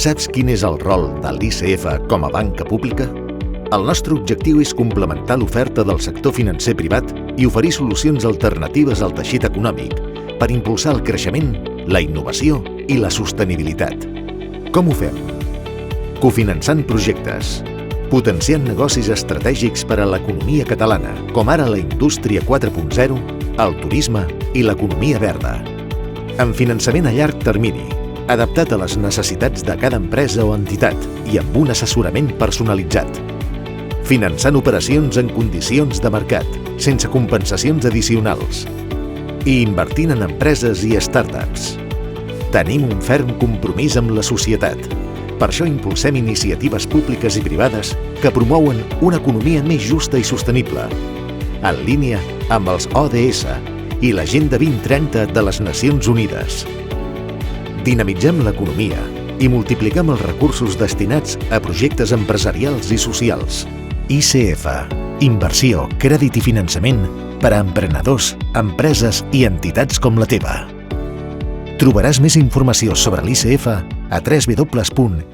Saps quin és el rol de l'ICF com a banca pública? El nostre objectiu és complementar l'oferta del sector financer privat i oferir solucions alternatives al teixit econòmic per impulsar el creixement, la innovació i la sostenibilitat. Com ho fem? Cofinançant projectes, potenciant negocis estratègics per a l'economia catalana, com ara la indústria 4.0, el turisme i l'economia verda. Amb finançament a llarg termini, adaptat a les necessitats de cada empresa o entitat i amb un assessorament personalitzat. Finançant operacions en condicions de mercat, sense compensacions addicionals. I invertint en empreses i startups. Tenim un ferm compromís amb la societat. Per això impulsem iniciatives públiques i privades que promouen una economia més justa i sostenible, en línia amb els ODS i l'Agenda 2030 de les Nacions Unides. Dinamitzem l'economia i multipliquem els recursos destinats a projectes empresarials i socials. ICF. Inversió, crèdit i finançament per a emprenedors, empreses i entitats com la teva. Trobaràs més informació sobre l'ICF a www.icf.cat.